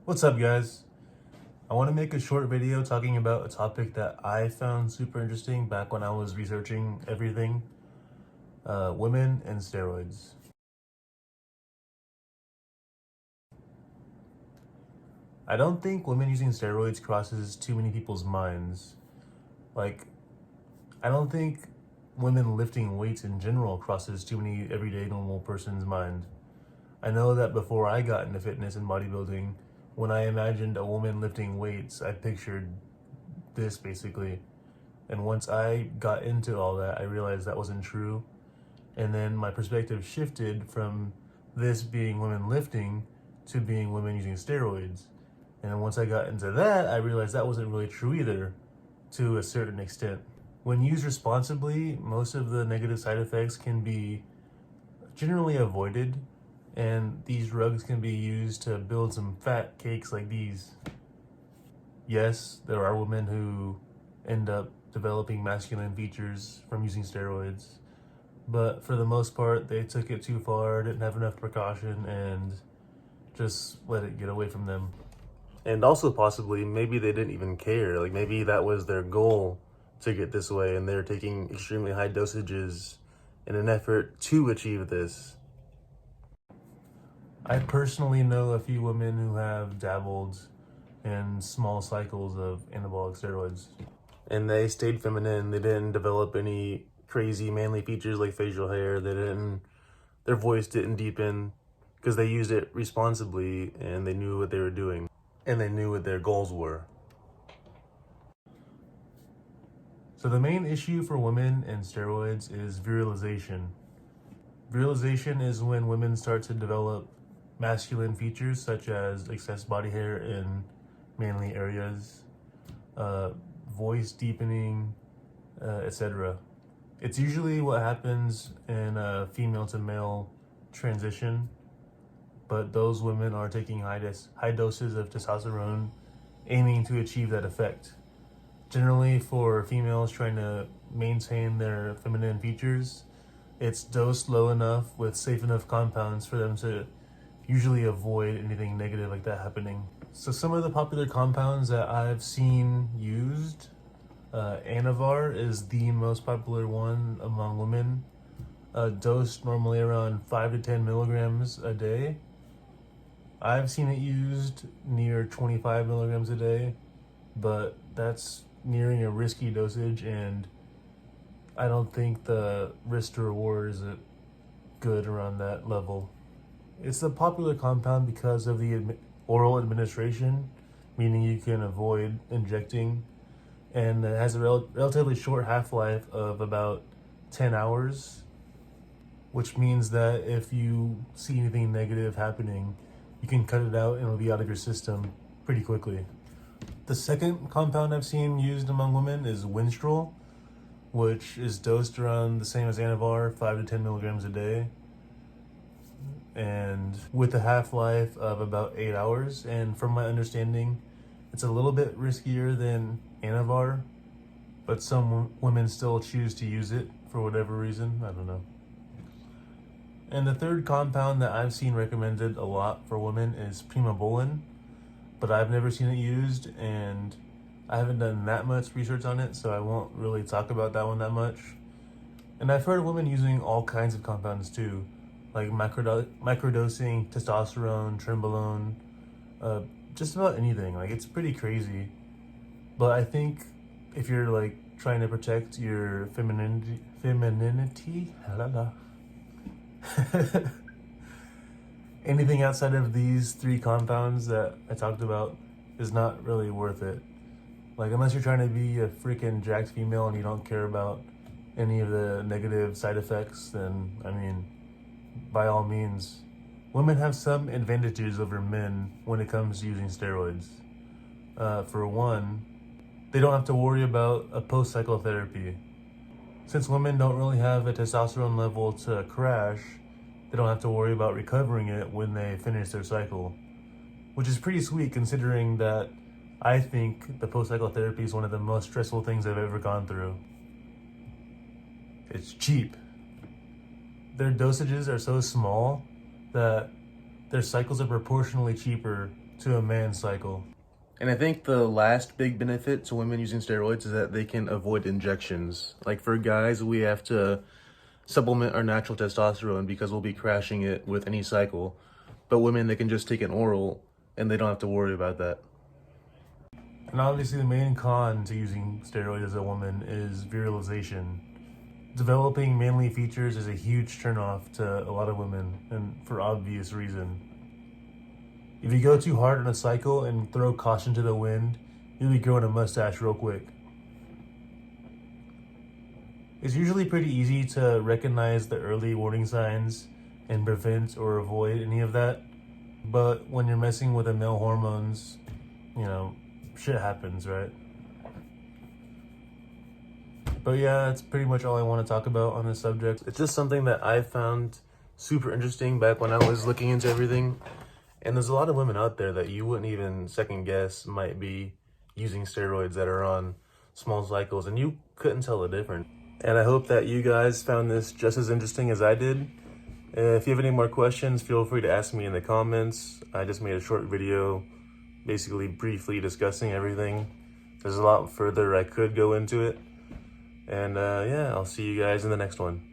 What's up, guys? I want to make a short video talking about a topic that I found super interesting back when I was researching everything, women and steroids. I don't think women using steroids crosses too many people's minds. Like, I don't think women lifting weights in general crosses too many everyday normal person's mind. I know that before I got into fitness and bodybuilding, when I imagined a woman lifting weights, I pictured this basically. And once I got into all that, I realized that wasn't true. And then my perspective shifted from this being women lifting to being women using steroids. And then once I got into that, I realized that wasn't really true either, to a certain extent. When used responsibly, most of the negative side effects can be generally avoided, and these drugs can be used to build some fat cakes like these. Yes, there are women who end up developing masculine features from using steroids, but for the most part, they took it too far, didn't have enough precaution, and just let it get away from them. And also, possibly, maybe they didn't even care. Like, maybe that was their goal to get this way, and they're taking extremely high dosages in an effort to achieve this. I personally know a few women who have dabbled in small cycles of anabolic steroids, and they stayed feminine. They didn't develop any crazy manly features like facial hair. Their voice didn't deepen because they used it responsibly, and they knew what they were doing, and they knew what their goals were. So the main issue for women and steroids is virilization. Virilization is when women start to develop masculine features such as excess body hair in manly areas, voice deepening, etc. It's usually what happens in a female to male transition, but those women are taking high doses of testosterone, aiming to achieve that effect. Generally, for females trying to maintain their feminine features, it's dosed low enough with safe enough compounds for them to usually avoid anything negative like that happening. So some of the popular compounds that I've seen used, Anavar is the most popular one among women, dosed normally around 5 to 10 milligrams a day. I've seen it used near 25 milligrams a day, but that's nearing a risky dosage, and I don't think the risk to reward is good around that level. It's a popular compound because of the oral administration, meaning you can avoid injecting, and it has a relatively short half-life of about 10 hours, which means that if you see anything negative happening, you can cut it out and it'll be out of your system pretty quickly. The second compound I've seen used among women is Winstrol, which is dosed around the same as Anavar, 5 to 10 milligrams a day, and with a half-life of about 8 hours. And from my understanding, it's a little bit riskier than Anavar, but some women still choose to use it for whatever reason. I don't know. And the third compound that I've seen recommended a lot for women is Primobolan, but I've never seen it used, and I haven't done that much research on it, so I won't really talk about that one that much. And I've heard of women using all kinds of compounds too, like microdosing testosterone, trenbolone, just about anything. Like, it's pretty crazy. But I think if you're like trying to protect your femininity, anything outside of these three compounds that I talked about is not really worth it. Like, unless you're trying to be a freaking jacked female and you don't care about any of the negative side effects, then, I mean, by all means. Women have some advantages over men when it comes to using steroids. For one, they don't have to worry about a post-cycle therapy. Since women don't really have a testosterone level to crash, they don't have to worry about recovering it when they finish their cycle, which is pretty sweet considering that I think the post-cycle therapy is one of the most stressful things I've ever gone through. It's cheap. Their dosages are so small that their cycles are proportionally cheaper to a man's cycle. And I think the last big benefit to women using steroids is that they can avoid injections. Like for guys, we have to supplement our natural testosterone because we'll be crashing it with any cycle. But women, they can just take an oral and they don't have to worry about that. And obviously the main con to using steroids as a woman is virilization. Developing manly features is a huge turnoff to a lot of women, and for obvious reason. If you go too hard on a cycle and throw caution to the wind, you'll be growing a mustache real quick. It's usually pretty easy to recognize the early warning signs and prevent or avoid any of that. But when you're messing with the male hormones, shit happens, right? But yeah, that's pretty much all I want to talk about on this subject. It's just something that I found super interesting back when I was looking into everything. And there's a lot of women out there that you wouldn't even second guess might be using steroids that are on small cycles, and you couldn't tell the difference. And I hope that you guys found this just as interesting as I did. If you have any more questions, feel free to ask me in the comments. I just made a short video basically briefly discussing everything. There's a lot further I could go into it. And yeah, I'll see you guys in the next one.